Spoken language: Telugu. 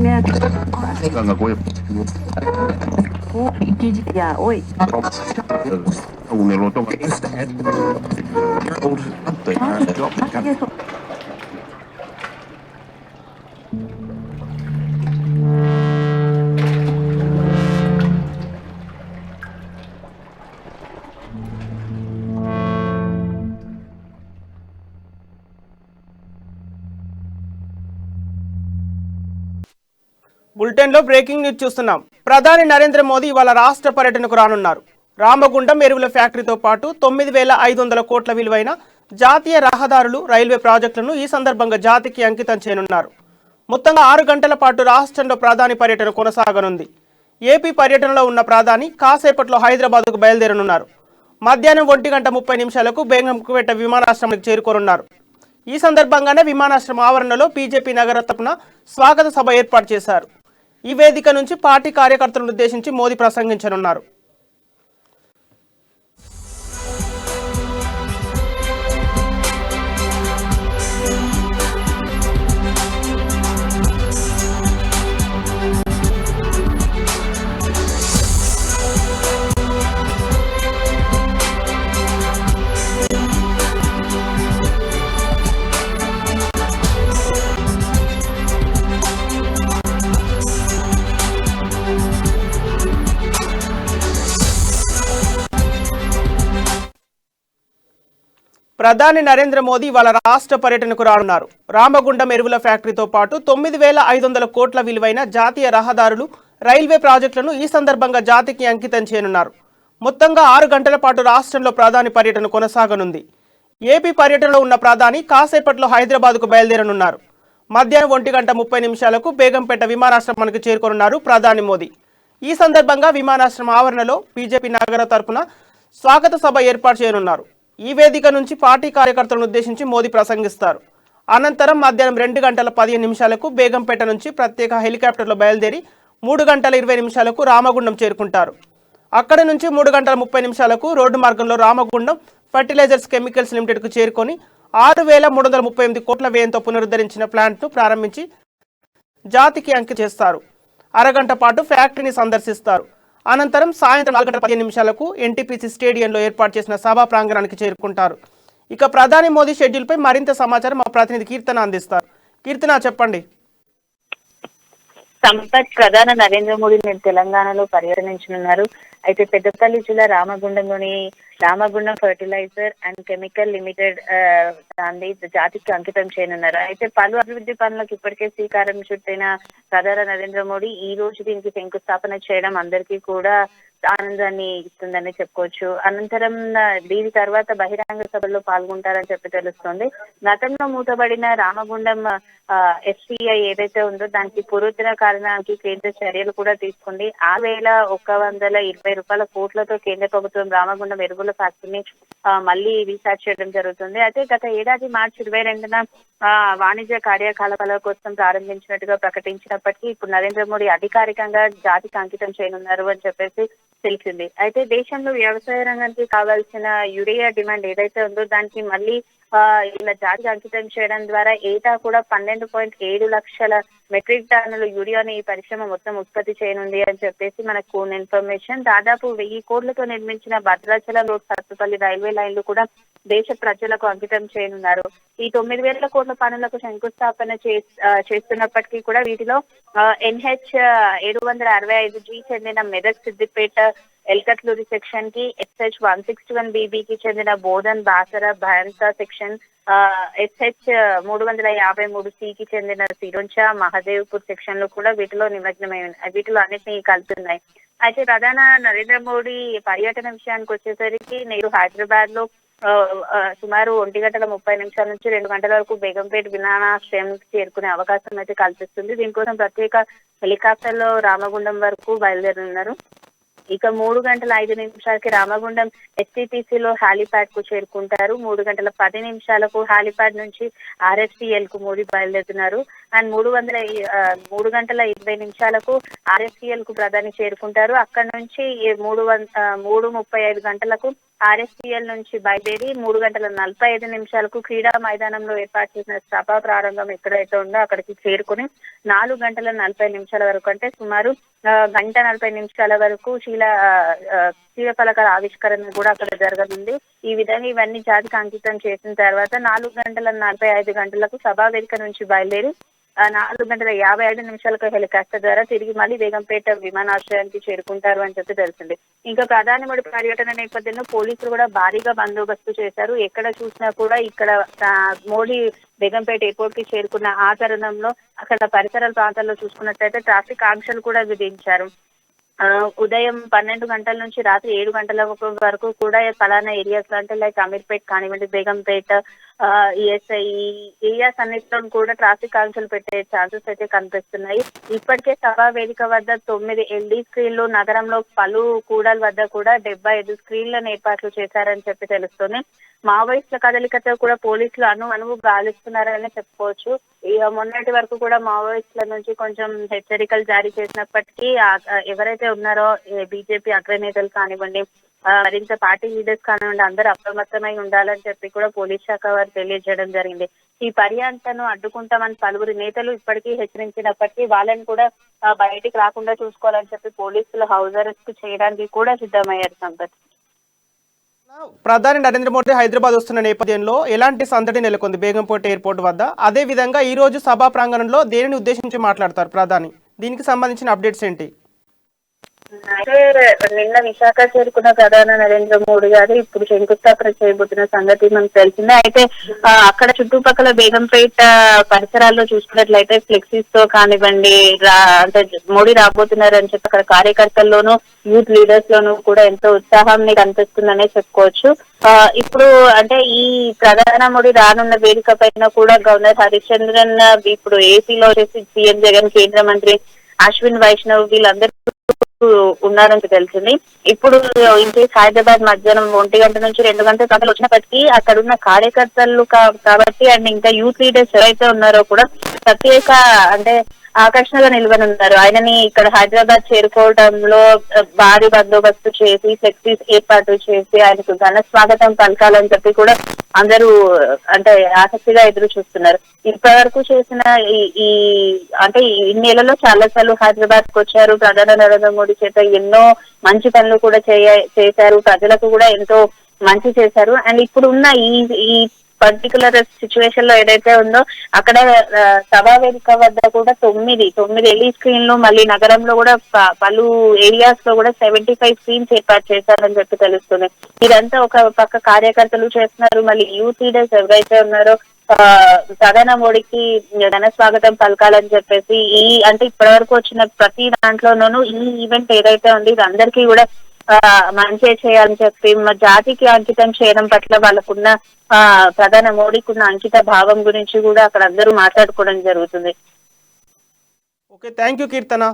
Ganga Goy. Ya, oi. Unelo to. బులెటిన్లో బ్రేకింగ్ న్యూస్ చూస్తున్నాం. ప్రధాని నరేంద్ర మోదీ ఇవాళ రాష్ట్ర పర్యటనకు రానున్నారు. రామగుండం ఎరువుల ఫ్యాక్టరీతో పాటు 9,500 కోట్ల విలువైన జాతీయ రహదారులు, రైల్వే ప్రాజెక్టులను ఈ సందర్భంగా జాతికి అంకితం చేయనున్నారు. మొత్తంగా 6 గంటల పాటు రాష్ట్రంలో ప్రధాని పర్యటన కొనసాగనుంది. ఏపీ పర్యటనలో ఉన్న ప్రధాని కాసేపట్లో హైదరాబాద్కు బయలుదేరనున్నారు. మధ్యాహ్నం 1:30 బేగంపేట విమానాశ్రమానికి చేరుకోనున్నారు. ఈ సందర్భంగానే విమానాశ్రమం ఆవరణలో బీజేపీ నగర తరపున స్వాగత సభ ఏర్పాటు చేశారు. ఈ వేదిక నుంచి పార్టీ కార్యకర్తలను ఉద్దేశించి మోదీ ప్రసంగించనున్నారు. ప్రధాని నరేంద్ర మోదీ వాళ్ళ రాష్ట్ర పర్యటనకు రానున్నారు. రామగుండం ఎరువుల ఫ్యాక్టరీతో పాటు 9,500 కోట్ల విలువైన జాతీయ రహదారులు, రైల్వే ప్రాజెక్టులను ఈ సందర్భంగా జాతికి అంకితం చేయనున్నారు. మొత్తంగా 6 గంటల పాటు రాష్ట్రంలో ప్రధాని పర్యటన కొనసాగనుంది. ఏపీ పర్యటనలో ఉన్న ప్రధాని కాసేపట్లో హైదరాబాద్కు బయలుదేరనున్నారు. మధ్యాహ్నం 1:30 బేగంపేట విమానాశ్రమానికి చేరుకోనున్నారు ప్రధాని మోదీ. ఈ సందర్భంగా విమానాశ్రమ ఆవరణలో బీజేపీ నగర తరపున స్వాగత సభ ఏర్పాటు చేయనున్నారు. ఈ వేదిక నుంచి పార్టీ కార్యకర్తలను ఉద్దేశించి మోదీ ప్రసంగిస్తారు. అనంతరం మధ్యాహ్నం 2:15 బేగంపేట నుంచి ప్రత్యేక హెలికాప్టర్లో బయలుదేరి 3:20 రామగుండం చేరుకుంటారు. అక్కడి నుంచి 3:30 రోడ్డు మార్గంలో రామగుండం ఫర్టిలైజర్స్ కెమికల్స్ లిమిటెడ్కు చేరుకొని 6,338 కోట్ల వ్యయంతో పునరుద్ధరించిన ప్లాంట్ను ప్రారంభించి జాతికి అంకితం చేస్తారు. అరగంట పాటు ఫ్యాక్టరీని సందర్శిస్తారు. అనంతరం సాయంత్రం 4:15 ఎన్టీపీసీ స్టేడియంలో ఏర్పాటు చేసిన సభా ప్రాంగణానికి చేరుకుంటారు. ఇక ప్రధాని మోదీ షెడ్యూల్పై మరింత సమాచారం మా ప్రతినిధి కీర్తన అందిస్తారు. కీర్తన, చెప్పండి. సంపత్, ప్రధాని నరేంద్ర మోదీ నేడు తెలంగాణలో పర్యటించనున్నారు. అయితే పెద్దపల్లి జిల్లా రామగుండంలోని Ramagundam fertilizer and chemical limited దాన్ని జాతికి అంకితం చేయనున్నారు. అయితే పలు అభివృద్ధి పనులకు ఇప్పటికే శ్రీకారం చుట్టిన ప్రధాని నరేంద్ర మోదీ ఈ రోజు దీనికి శంకుస్థాపన చేయడం అందరికీ కూడా ఆనందాన్ని ఇస్తుందని చెప్పుకోవచ్చు. అనంతరం దీని తర్వాత బహిరంగ సభలో పాల్గొంటారని చెప్పి తెలుస్తోంది. గతంలో మూతబడిన రామగుండం ఎఫ్సిఐ ఏదైతే ఉందో దానికి పునరుద్ధరణ కారణానికి కేంద్ర చర్యలు కూడా తీసుకుంది. 6,120 కోట్లతో కేంద్ర ప్రభుత్వం రామగుండం ఎరువుల ఫ్యాక్టరీని మళ్ళీ రీస్టార్ట్ చేయడం జరుగుతుంది. అయితే గత ఏడాది మార్చి 22న వాణిజ్య కార్యకలాపాల కోసం ప్రారంభించినట్టుగా ప్రకటించినప్పటికీ ఇప్పుడు నరేంద్ర మోడీ అధికారికంగా జాతికి అంకితం చేయనున్నారు అని చెప్పేసి తెలిసింది. అయితే దేశంలో వ్యవసాయ రంగానికి కావాల్సిన యూరియా డిమాండ్ ఏదైతే ఉందో దానికి మళ్ళీ ఇలా జాతికి అంకితం చేయడం ద్వారా ఏటా కూడా 12.7 లక్షల మెట్రిక్ టన్నుల యూరియాని ఈ పరిశ్రమ మొత్తం ఉత్పత్తి చేయనుంది అని చెప్పేసి మనకు ఇన్ఫర్మేషన్. దాదాపు 1000 కోట్లతో నిర్మించిన భద్రాచలం రోడ్ సత్తుపల్లి రైల్వే లైన్లు కూడా దేశ ప్రజలకు అంకితం చేయనున్నారు. ఈ 9,000 కోట్ల పనులకు శంకుస్థాపన చేస్తున్నప్పటికీ కూడా వీటిలో NH 765G చెందిన మెదక్ సిద్దిపేట ఎల్కట్లూరి సెక్షన్ కి, SH 161BB కి చెందిన బోధన్ బాసర భయంతా సెక్షన్, SH 353C కి చెందిన సిరోంచ మహదేవ్పూర్ సెక్షన్ లో కూడా వీటిలో నిమగ్నమై ఉన్నాయి. వీటిలో అన్నిటినీ కలుపుతున్నాయి. అయితే ప్రధాని నరేంద్ర మోడీ పర్యటన విషయానికి వచ్చేసరికి నేడు హైదరాబాద్ లో సుమారు 1:30 నుంచి 2 గంటల వరకు బేగంపేట విమానాశ్రయానికి చేరుకునే అవకాశం అయితే కల్పిస్తుంది. దీనికోసం ప్రత్యేక హెలికాప్టర్ లో రామగుండం వరకు బయలుదేరనున్నారు. ఇక 3:05 రామగుండం ఎస్టీపీసీలో హ్యాలీప్యాడ్ కు చేరుకుంటారు. 3:10 హ్యాలీప్యాడ్ నుంచి RFCL కు మోడీ బయలుదేరుతున్నారు. అండ్ 3:20 RFCL కు ప్రధాని చేరుకుంటారు. అక్కడ నుంచి 3:35 RSPL నుంచి బయలుదేరి 3:45 క్రీడా మైదానంలో ఏర్పాటు చేసిన సభా ప్రారంభం ఎక్కడైతే ఉందో అక్కడికి చేరుకుని 4:40 వరకు అంటే సుమారు 1:40 వరకు శిలాఫలకాల ఆవిష్కరణ కూడా అక్కడ జరగనుంది. ఈ విధంగా ఇవన్నీ జాతికి అంకితం చేసిన తర్వాత 4:45 సభా వేదిక నుంచి బయలుదేరి 4:55 హెలికాప్టర్ ద్వారా తిరిగి మళ్ళీ బేగంపేట విమానాశ్రయానికి చేరుకుంటారు అని చెప్పి తెలిసింది. ఇంకా ప్రధాని మోడీ పర్యటన నేపథ్యంలో పోలీసులు కూడా భారీగా బందోబస్తు చేశారు. ఎక్కడ చూసినా కూడా ఇక్కడ మోడీ బేగంపేట ఎయిర్పోర్ట్ కి చేరుకున్న ఆ తరుణంలో అక్కడ పరిసర ప్రాంతాల్లో చూసుకున్నట్లయితే ట్రాఫిక్ ఆంక్షలు కూడా విధించారు. ఉదయం 12 గంటల నుంచి రాత్రి 7 గంటల వరకు కూడా ఫలానా ఏరియాస్ లో అంటే లైక్ అమీర్పేట్ కానివ్వండి, బేగంపేట, ఈఎస్ఐ ఏరియాస్ అన్నిటిలో కూడా ట్రాఫిక్ ఆంక్షలు పెట్టే ఛాన్సెస్ అయితే కనిపిస్తున్నాయి. ఇప్పటికే సభా వేదిక వద్ద 9 LD స్క్రీన్లు, నగరంలో పలు కూడల వద్ద కూడా 75 స్క్రీన్లను ఏర్పాట్లు చేశారని చెప్పి తెలుస్తుంది. మావోయిస్టుల కదలికతో కూడా పోలీసులు అణువు గాలిస్తున్నారని చెప్పుకోవచ్చు. మొన్నటి వరకు కూడా మావోయిస్టుల నుంచి కొంచెం హెచ్చరికలు జారీ చేసినప్పటికీ ఎవరైతే ఉన్నారో బీజేపీ అగ్రనేతలు కానివ్వండి, మరింత పార్టీ లీడర్స్ కానివ్వండి, అందరూ అప్రమత్తమై ఉండాలని చెప్పి కూడా పోలీస్ శాఖ వారు తెలియజేయడం జరిగింది. ఈ పర్యాటనను అడ్డుకుంటామని పలువురు నేతలు ఇప్పటికీ హెచ్చరించినప్పటికీ వాళ్ళని కూడా బయటికి రాకుండా చూసుకోవాలని చెప్పి పోలీసులు హౌస్ అరెస్ట్ చేయడానికి కూడా సిద్ధమయ్యారు. సంపత్, ప్రధాని నరేంద్ర మోదీ హైదరాబాద్ వస్తున్న నేపథ్యంలో ఎలాంటి సందడి నెలకొంది బేగంపేట ఎయిర్పోర్ట్ వద్ద? అదే విధంగా ఈ రోజు సభా ప్రాంగణంలో దేనిని ఉద్దేశించి మాట్లాడతారు ప్రధాని? దీనికి సంబంధించిన అప్డేట్స్ ఏంటి? అయితే నిన్న విశాఖ చేరుకున్న ప్రధాని నరేంద్ర మోడీ గారు ఇప్పుడు శంకుస్థాపన చేయబోతున్న సంగతి మనకు తెలిసిందే. అయితే అక్కడ చుట్టుపక్కల బేగంపేట పరిసరాల్లో చూసుకున్నట్లయితే ఫ్లెక్సీస్ తో కానివ్వండి, అంటే మోడీ రాబోతున్నారు అని చెప్పి అక్కడ కార్యకర్తల్లోనూ యూత్ లీడర్స్ లోనూ కూడా ఎంతో ఉత్సాహాన్ని కనిపిస్తుందనే చెప్పుకోవచ్చు. ఇప్పుడు అంటే ఈ ప్రధాని మోడీ రానున్న వేదిక పైన కూడా గవర్నర్ హరిశ్చంద్రన్, ఇప్పుడు ఏపీలో వచ్చేసి సీఎం జగన్, కేంద్ర మంత్రి అశ్విన్ వైష్ణవ్ వీళ్ళందరూ ఉన్నారని తెలిసింది. ఇప్పుడు ఇన్కేస్ హైదరాబాద్ మధ్యాహ్నం 1 గంట నుంచి 2 గంటల సమయం వచ్చినప్పటికీ అక్కడ ఉన్న కార్యకర్తలు కాబట్టి అండ్ ఇంకా యూత్ లీడర్స్ ఎవరైతే ఉన్నారో కూడా ప్రత్యేక అంటే ఆకర్షణగా నిలవనున్నారు. ఆయనని ఇక్కడ హైదరాబాద్ చేరుకోవడంలో భారీ బందోబస్తు చేసి ఫ్లెక్సీస్ ఏర్పాటు చేసి ఆయనకు ఘన స్వాగతం పలకాలని చెప్పి కూడా అందరూ అంటే ఆసక్తిగా ఎదురు చూస్తున్నారు. ఇప్పటి వరకు చేసిన ఈ అంటే ఈ నెలలో చాలా సార్లు హైదరాబాద్ కు వచ్చారు. ప్రధాని నరేంద్ర మోడీ చేత ఎన్నో మంచి పనులు కూడా చేశారు. ప్రజలకు కూడా ఎంతో మంచి చేశారు. అండ్ ఇప్పుడు ఉన్న ఈ పర్టికులర్ సిచ్యువేషన్ లో ఏదైతే ఉందో అక్కడ సభా వేదిక వద్ద కూడా 9 LE స్క్రీన్లు, మళ్ళీ నగరంలో కూడా పలు ఏరియాస్ లో కూడా 75 స్క్రీన్స్ ఏర్పాటు చేశారని చెప్పి తెలుస్తుంది. ఇదంతా ఒక పక్క కార్యకర్తలు చేస్తున్నారు. మళ్ళీ యూత్ లీడర్స్ ఎవరైతే ఉన్నారో ప్రధాని మోడీకి ఘన స్వాగతం పలకాలని చెప్పేసి అంటే ఇప్పటి వరకు వచ్చిన ప్రతి దాంట్లోనూ ఈ ఈవెంట్ ఏదైతే ఉంది ఇది అందరికీ కూడా మంచి చేయాలని చెప్పి జాతికి అంకితం చేయడం పట్ల వాళ్ళకున్న ప్రధాని మోడీకి ఉన్న అంకిత భావం గురించి కూడా అక్కడ అందరూ మాట్లాడుకోవడం జరుగుతుంది. Okay, thank you Keerthana.